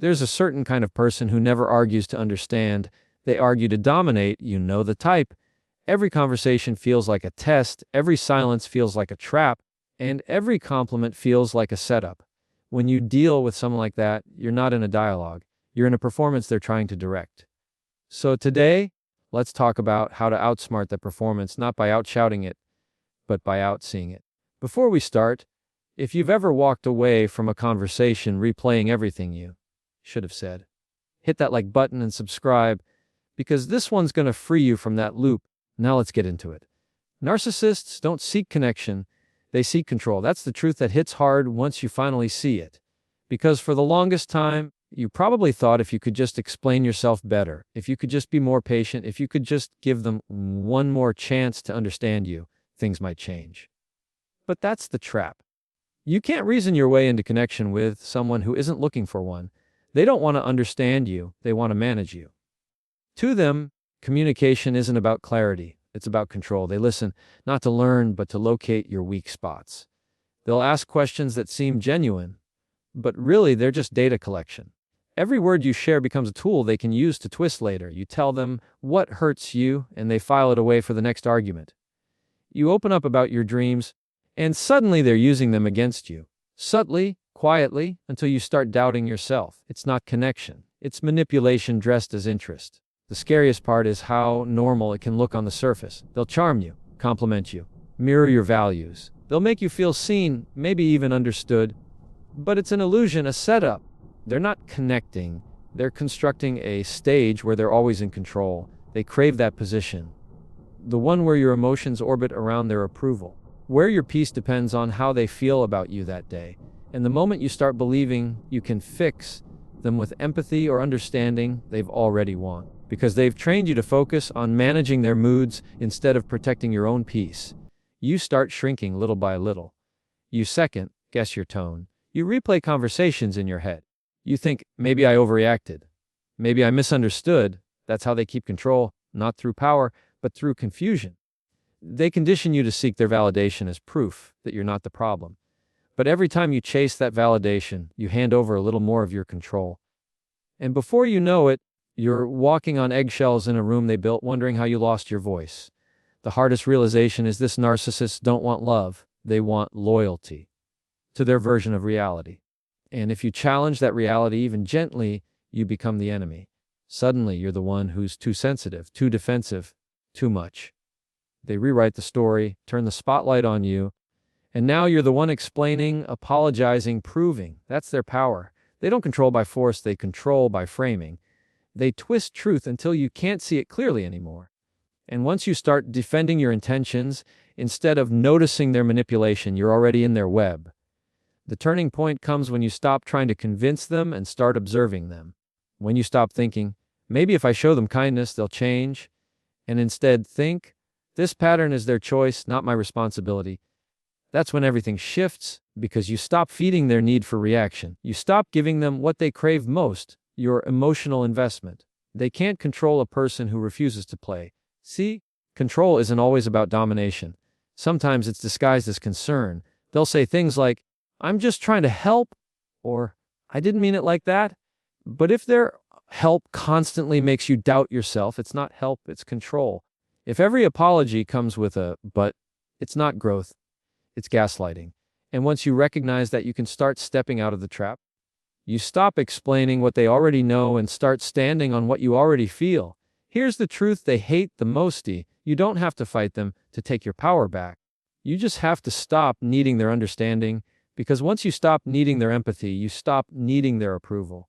There's a certain kind of person who never argues to understand. They argue to dominate. You know the type. Every conversation feels like a test, every silence feels like a trap, and every compliment feels like a setup. When you deal with someone like that, you're not in a dialogue. You're in a performance they're trying to direct. So today, let's talk about how to outsmart that performance, not by outshouting it, but by outseeing it. Before we start, if you've ever walked away from a conversation replaying everything you should have said, hit that like button and subscribe, because this one's going to free you from that loop. Now let's get into it. Narcissists don't seek connection, they seek control. That's the truth that hits hard once you finally see it. Because for the longest time, you probably thought if you could just explain yourself better, if you could just be more patient, if you could just give them one more chance to understand you, things might change. But that's the trap. You can't reason your way into connection with someone who isn't looking for one. They don't want to understand you, they want to manage you. To them, communication isn't about clarity, it's about control. They listen not to learn, but to locate your weak spots. They'll ask questions that seem genuine, but really they're just data collection. Every word you share becomes a tool they can use to twist later. You tell them what hurts you, and they file it away for the next argument. You open up about your dreams, and suddenly they're using them against you. Subtly, quietly, until you start doubting yourself. It's not connection. It's manipulation dressed as interest. The scariest part is how normal it can look on the surface. They'll charm you, compliment you, mirror your values. They'll make you feel seen, maybe even understood. But it's an illusion, a setup. They're not connecting. They're constructing a stage where they're always in control. They crave that position. The one where your emotions orbit around their approval. Where your peace depends on how they feel about you that day. And the moment you start believing you can fix them with empathy or understanding, they've already won. Because they've trained you to focus on managing their moods instead of protecting your own peace. You start shrinking little by little. You second guess your tone. You replay conversations in your head. You think, maybe I overreacted. Maybe I misunderstood. That's how they keep control, not through power, but through confusion. They condition you to seek their validation as proof that you're not the problem. But every time you chase that validation, you hand over a little more of your control. And before you know it, you're walking on eggshells in a room they built, wondering how you lost your voice. The hardest realization is this: narcissists don't want love, they want loyalty to their version of reality. And if you challenge that reality even gently, you become the enemy. Suddenly, you're the one who's too sensitive, too defensive, too much. They rewrite the story, turn the spotlight on you, and now you're the one explaining, apologizing, proving. That's their power. They don't control by force, they control by framing. They twist truth until you can't see it clearly anymore. And once you start defending your intentions, instead of noticing their manipulation, you're already in their web. The turning point comes when you stop trying to convince them and start observing them. When you stop thinking, maybe if I show them kindness, they'll change, and instead think, this pattern is their choice, not my responsibility. That's when everything shifts, because you stop feeding their need for reaction. You stop giving them what they crave most, your emotional investment. They can't control a person who refuses to play. See, control isn't always about domination. Sometimes it's disguised as concern. They'll say things like, I'm just trying to help, or I didn't mean it like that. But if their help constantly makes you doubt yourself, it's not help, it's control. If every apology comes with a but, it's not growth, it's gaslighting. And once you recognize that, you can start stepping out of the trap. You stop explaining what they already know and start standing on what you already feel. Here's the truth they hate the most. You don't have to fight them to take your power back. You just have to stop needing their understanding, because once you stop needing their empathy, you stop needing their approval.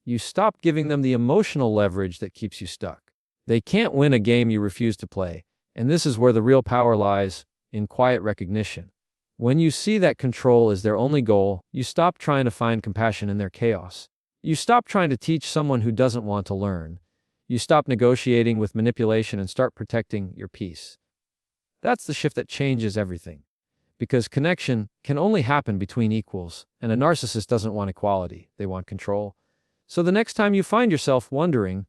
You stop giving them the emotional leverage that keeps you stuck. They can't win a game you refuse to play, and this is where the real power lies, in quiet recognition. When you see that control is their only goal, you stop trying to find compassion in their chaos. You stop trying to teach someone who doesn't want to learn. You stop negotiating with manipulation and start protecting your peace. That's the shift that changes everything. Because connection can only happen between equals, and a narcissist doesn't want equality, they want control. So the next time you find yourself wondering,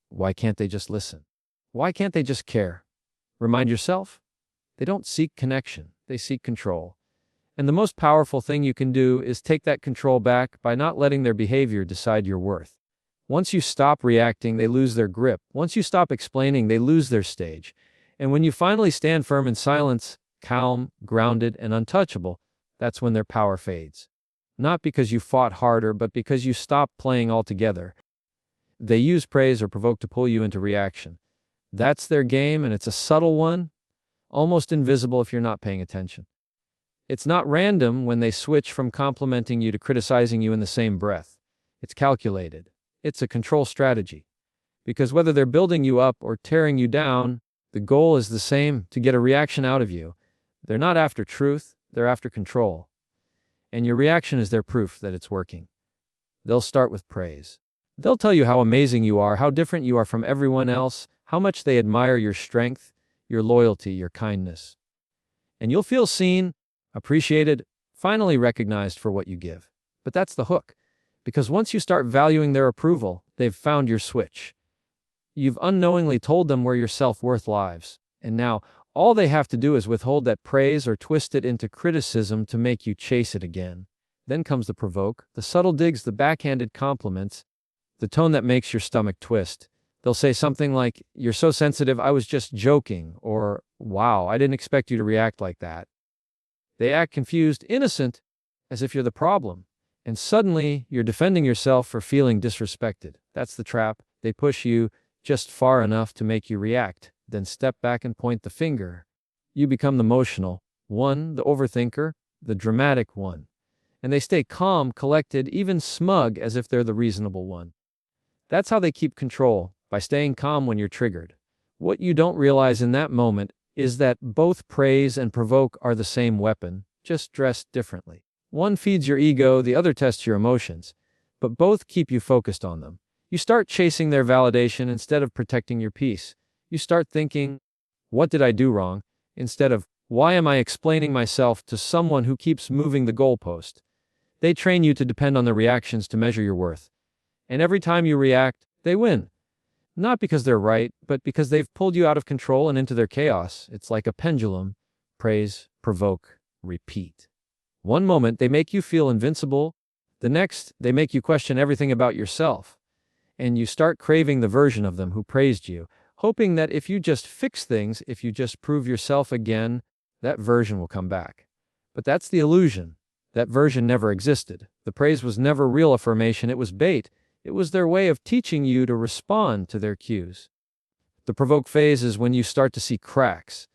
why can't they just listen? Why can't they just care? Remind yourself, they don't seek connection, they seek control. And the most powerful thing you can do is take that control back by not letting their behavior decide your worth. Once you stop reacting, they lose their grip. Once you stop explaining, they lose their stage. And when you finally stand firm in silence, calm, grounded, and untouchable, that's when their power fades. Not because you fought harder, but because you stopped playing altogether. They use praise or provoke to pull you into reaction. That's their game, and it's a subtle one, almost invisible if you're not paying attention. It's not random when they switch from complimenting you to criticizing you in the same breath. It's calculated. It's a control strategy. Because whether they're building you up or tearing you down, the goal is the same: to get a reaction out of you. They're not after truth, they're after control. And your reaction is their proof that it's working. They'll start with praise. They'll tell you how amazing you are, how different you are from everyone else, how much they admire your strength, your loyalty, your kindness. And you'll feel seen, appreciated, finally recognized for what you give. But that's the hook. Because once you start valuing their approval, they've found your switch. You've unknowingly told them where your self-worth lies. And now, all they have to do is withhold that praise or twist it into criticism to make you chase it again. Then comes the provoke, the subtle digs, the backhanded compliments, the tone that makes your stomach twist. They'll say something like, "You're so sensitive, I was just joking," or, "Wow, I didn't expect you to react like that." They act confused, innocent, as if you're the problem. And suddenly, you're defending yourself for feeling disrespected. That's the trap. They push you just far enough to make you react, then step back and point the finger. You become the emotional one, the overthinker, the dramatic one. And they stay calm, collected, even smug, as if they're the reasonable one. That's how they keep control, by staying calm when you're triggered. What you don't realize in that moment is that both praise and provoke are the same weapon, just dressed differently. One feeds your ego, the other tests your emotions, but both keep you focused on them. You start chasing their validation instead of protecting your peace. You start thinking, "What did I do wrong?" instead of, "Why am I explaining myself to someone who keeps moving the goalpost?" They train you to depend on their reactions to measure your worth. And every time you react, they win. Not because they're right, but because they've pulled you out of control and into their chaos. It's like a pendulum. Praise, provoke, repeat. One moment, they make you feel invincible. The next, they make you question everything about yourself. And you start craving the version of them who praised you, hoping that if you just fix things, if you just prove yourself again, that version will come back. But that's the illusion. That version never existed. The praise was never real affirmation, it was bait. It was their way of teaching you to respond to their cues. The provoke phase is when you start to see cracks.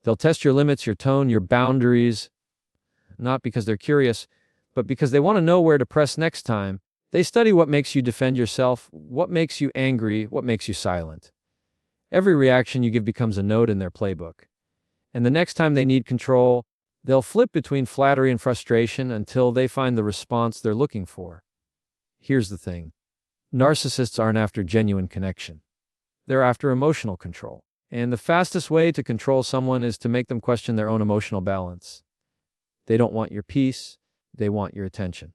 They'll test your limits, your tone, your boundaries, not because they're curious, but because they want to know where to press next time. They study what makes you defend yourself, what makes you angry, what makes you silent. Every reaction you give becomes a note in their playbook. And the next time they need control, they'll flip between flattery and frustration until they find the response they're looking for. Here's the thing. Narcissists aren't after genuine connection. They're after emotional control. And the fastest way to control someone is to make them question their own emotional balance. They don't want your peace, they want your attention.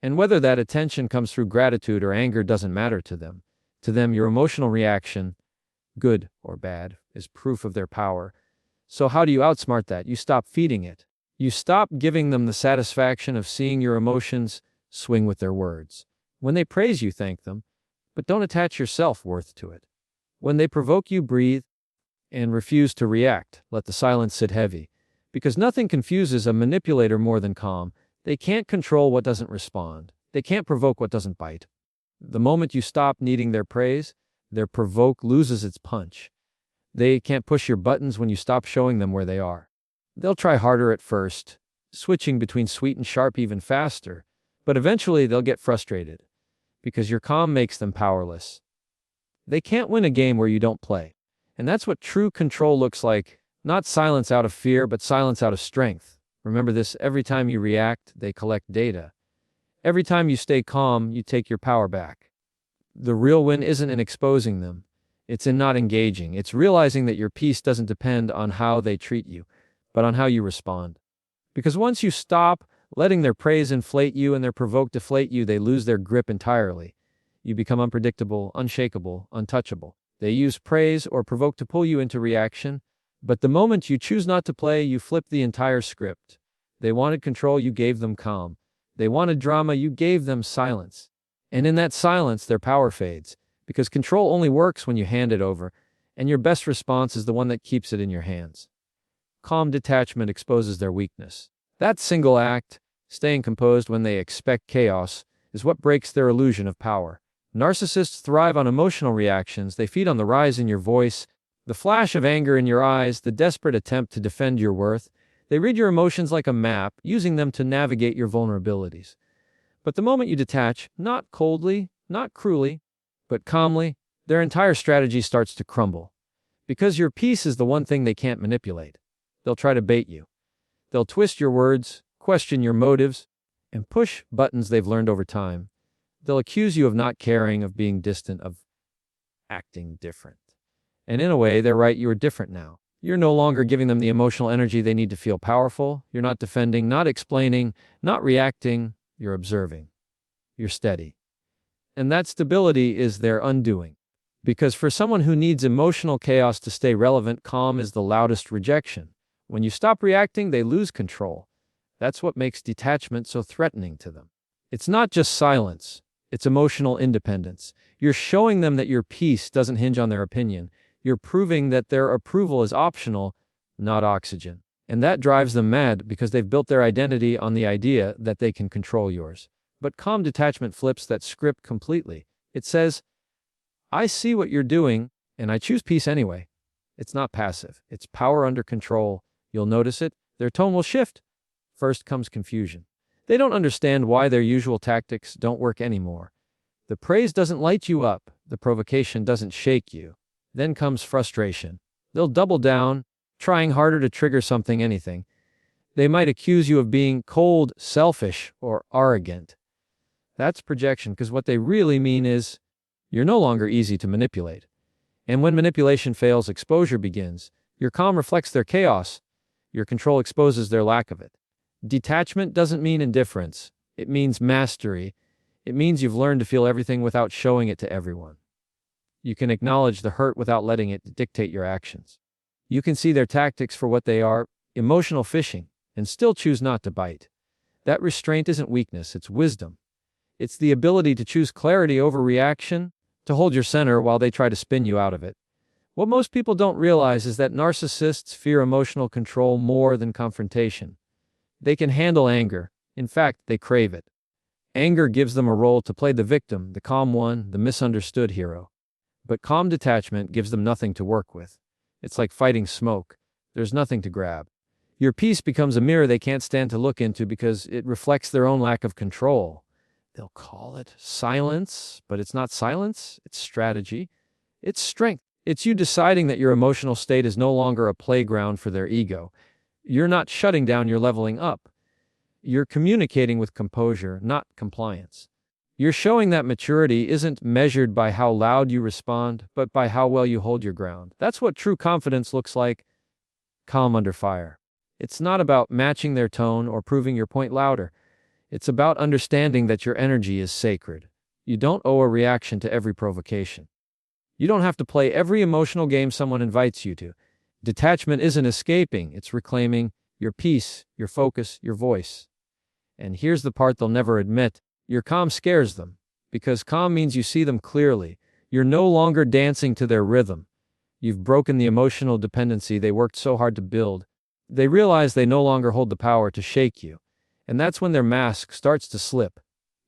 And whether that attention comes through gratitude or anger doesn't matter to them. To them, your emotional reaction, good or bad, is proof of their power. So how do you outsmart that? You stop feeding it. You stop giving them the satisfaction of seeing your emotions swing with their words. When they praise you, thank them, but don't attach your self-worth to it. When they provoke you, breathe and refuse to react. Let the silence sit heavy. Because nothing confuses a manipulator more than calm. They can't control what doesn't respond. They can't provoke what doesn't bite. The moment you stop needing their praise, their provoke loses its punch. They can't push your buttons when you stop showing them where they are. They'll try harder at first, switching between sweet and sharp even faster, but eventually they'll get frustrated, because your calm makes them powerless. They can't win a game where you don't play. And that's what true control looks like. Not silence out of fear, but silence out of strength. Remember this: every time you react, they collect data. Every time you stay calm, you take your power back. The real win isn't in exposing them. It's in not engaging. It's realizing that your peace doesn't depend on how they treat you, but on how you respond. Because once you stop letting their praise inflate you and their provoke deflate you, they lose their grip entirely. You become unpredictable, unshakable, untouchable. They use praise or provoke to pull you into reaction. But the moment you choose not to play, you flip the entire script. They wanted control, you gave them calm. They wanted drama, you gave them silence. And in that silence, their power fades, because control only works when you hand it over, and your best response is the one that keeps it in your hands. Calm detachment exposes their weakness. That single act, staying composed when they expect chaos, is what breaks their illusion of power. Narcissists thrive on emotional reactions. They feed on the rise in your voice, the flash of anger in your eyes, the desperate attempt to defend your worth. They read your emotions like a map, using them to navigate your vulnerabilities. But the moment you detach, not coldly, not cruelly, but calmly, their entire strategy starts to crumble. Because your peace is the one thing they can't manipulate. They'll try to bait you. They'll twist your words, question your motives, and push buttons they've learned over time. They'll accuse you of not caring, of being distant, of acting different. And in a way, they're right, you are different now. You're no longer giving them the emotional energy they need to feel powerful. You're not defending, not explaining, not reacting. You're observing. You're steady. And that stability is their undoing. Because for someone who needs emotional chaos to stay relevant, calm is the loudest rejection. When you stop reacting, they lose control. That's what makes detachment so threatening to them. It's not just silence. It's emotional independence. You're showing them that your peace doesn't hinge on their opinion. You're proving that their approval is optional, not oxygen. And that drives them mad because they've built their identity on the idea that they can control yours. But calm detachment flips that script completely. It says, I see what you're doing, and I choose peace anyway. It's not passive. It's power under control. You'll notice it. Their tone will shift. First comes confusion. They don't understand why their usual tactics don't work anymore. The praise doesn't light you up. The provocation doesn't shake you. Then comes frustration. They'll double down, trying harder to trigger something, anything. They might accuse you of being cold, selfish, or arrogant. That's projection, because what they really mean is, you're no longer easy to manipulate. And when manipulation fails, exposure begins. Your calm reflects their chaos. Your control exposes their lack of it. Detachment doesn't mean indifference. It means mastery. It means you've learned to feel everything without showing it to everyone. You can acknowledge the hurt without letting it dictate your actions. You can see their tactics for what they are, emotional fishing, and still choose not to bite. That restraint isn't weakness, it's wisdom. It's the ability to choose clarity over reaction, to hold your center while they try to spin you out of it. What most people don't realize is that narcissists fear emotional control more than confrontation. They can handle anger. In fact, they crave it. Anger gives them a role to play the victim, the calm one, the misunderstood hero. But calm detachment gives them nothing to work with. It's like fighting smoke. There's nothing to grab. Your peace becomes a mirror they can't stand to look into because it reflects their own lack of control. They'll call it silence, but it's not silence, it's strategy. It's strength. It's you deciding that your emotional state is no longer a playground for their ego. You're not shutting down, you're leveling up. You're communicating with composure, not compliance. You're showing that maturity isn't measured by how loud you respond, but by how well you hold your ground. That's what true confidence looks like. Calm under fire. It's not about matching their tone or proving your point louder. It's about understanding that your energy is sacred. You don't owe a reaction to every provocation. You don't have to play every emotional game someone invites you to. Detachment isn't escaping, it's reclaiming your peace, your focus, your voice. And here's the part they'll never admit. Your calm scares them, because calm means you see them clearly. You're no longer dancing to their rhythm. You've broken the emotional dependency they worked so hard to build. They realize they no longer hold the power to shake you. And that's when their mask starts to slip.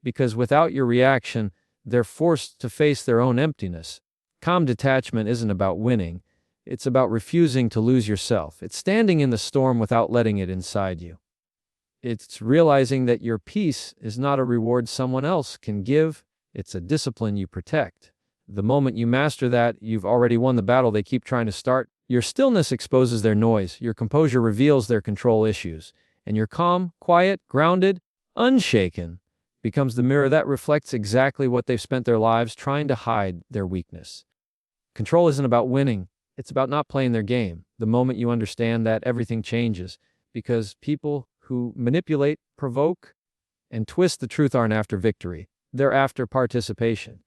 Because without your reaction, they're forced to face their own emptiness. Calm detachment isn't about winning. It's about refusing to lose yourself. It's standing in the storm without letting it inside you. It's realizing that your peace is not a reward someone else can give. It's a discipline you protect. The moment you master that, you've already won the battle they keep trying to start. Your stillness exposes their noise. Your composure reveals their control issues. And your calm, quiet, grounded, unshaken becomes the mirror that reflects exactly what they've spent their lives trying to hide, their weakness. Control isn't about winning. It's about not playing their game. The moment you understand that, everything changes. Because people who manipulate, provoke, and twist the truth aren't after victory. They're after participation.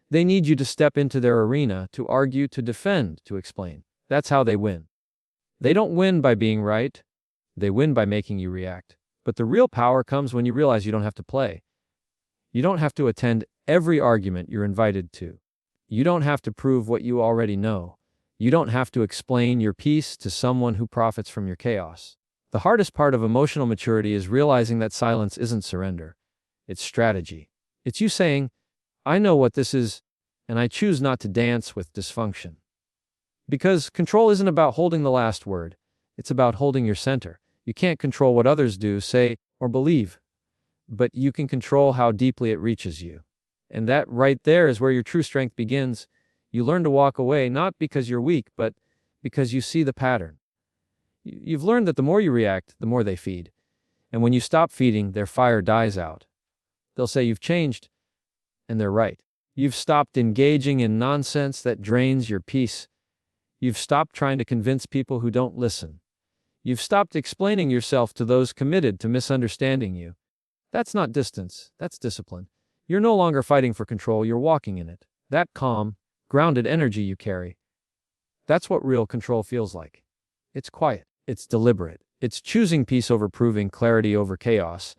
They need you to step into their arena, to argue, to defend, to explain. That's how they win. They don't win by being right. They win by making you react. But the real power comes when you realize you don't have to play. You don't have to attend every argument you're invited to. You don't have to prove what you already know. You don't have to explain your piece to someone who profits from your chaos. The hardest part of emotional maturity is realizing that silence isn't surrender. It's strategy. It's you saying, I know what this is, and I choose not to dance with dysfunction. Because control isn't about holding the last word. It's about holding your center. You can't control what others do, say, or believe, but you can control how deeply it reaches you. And that right there is where your true strength begins. You learn to walk away, not because you're weak, but because you see the pattern. You've learned that the more you react, the more they feed. And when you stop feeding, their fire dies out. They'll say you've changed, and they're right. You've stopped engaging in nonsense that drains your peace. You've stopped trying to convince people who don't listen. You've stopped explaining yourself to those committed to misunderstanding you. That's not distance, that's discipline. You're no longer fighting for control, you're walking in it. That calm, grounded energy you carry. That's what real control feels like. It's quiet, it's deliberate, it's choosing peace over proving, clarity over chaos.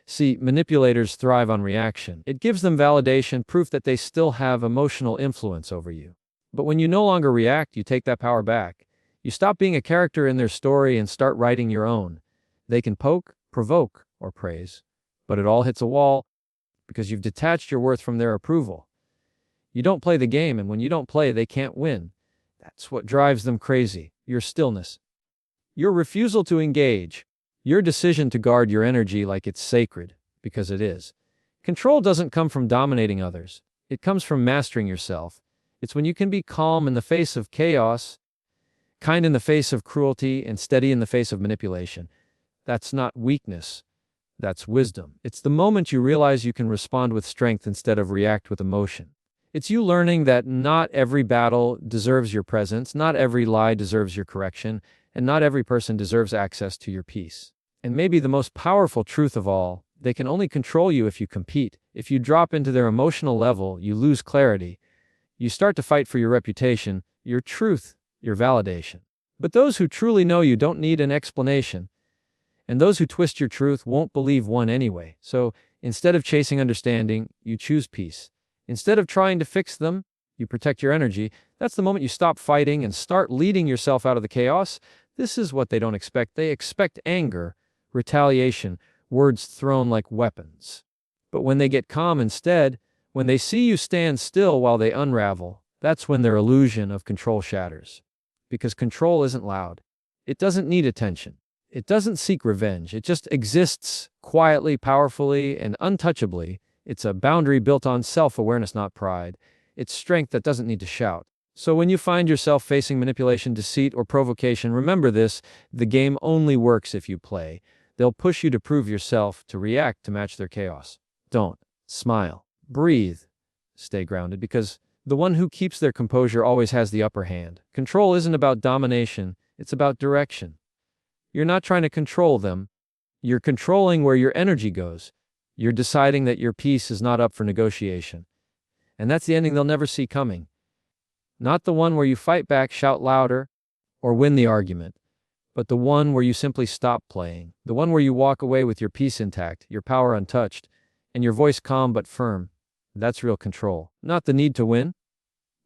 See, manipulators thrive on reaction. It gives them validation, proof that they still have emotional influence over you. But when you no longer react, you take that power back. You stop being a character in their story and start writing your own. They can poke, provoke, or praise, but it all hits a wall because you've detached your worth from their approval. You don't play the game, and when you don't play, they can't win. That's what drives them crazy, your stillness. Your refusal to engage. Your decision to guard your energy like it's sacred, because it is. Control doesn't come from dominating others. It comes from mastering yourself. It's when you can be calm in the face of chaos, kind in the face of cruelty, and steady in the face of manipulation. That's not weakness. That's wisdom. It's the moment you realize you can respond with strength instead of react with emotion. It's you learning that not every battle deserves your presence, not every lie deserves your correction, and not every person deserves access to your peace. And maybe the most powerful truth of all, they can only control you if you compete. If you drop into their emotional level, you lose clarity. You start to fight for your reputation, your truth, your validation. But those who truly know you don't need an explanation. And those who twist your truth won't believe one anyway. So instead of chasing understanding, you choose peace. Instead of trying to fix them, you protect your energy. That's the moment you stop fighting and start leading yourself out of the chaos. This is what they don't expect. They expect anger, retaliation, words thrown like weapons. But when they get calm instead, when they see you stand still while they unravel, that's when their illusion of control shatters. Because control isn't loud. It doesn't need attention. It doesn't seek revenge. It just exists quietly, powerfully, and untouchably. It's a boundary built on self-awareness, not pride. It's strength that doesn't need to shout. So when you find yourself facing manipulation, deceit, or provocation, remember this: the game only works if you play. They'll push you to prove yourself, to react, to match their chaos. Don't. Smile. Breathe. Stay grounded, because the one who keeps their composure always has the upper hand. Control isn't about domination, it's about direction. You're not trying to control them. You're controlling where your energy goes. You're deciding that your peace is not up for negotiation. And that's the ending they'll never see coming. Not the one where you fight back, shout louder, or win the argument, but the one where you simply stop playing. The one where you walk away with your peace intact, your power untouched, and your voice calm but firm. That's real control. Not the need to win,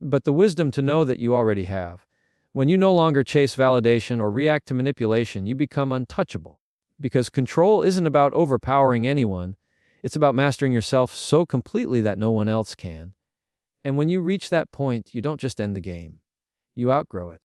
but the wisdom to know that you already have. When you no longer chase validation or react to manipulation, you become untouchable. Because control isn't about overpowering anyone, it's about mastering yourself so completely that no one else can. And when you reach that point, you don't just end the game. You outgrow it.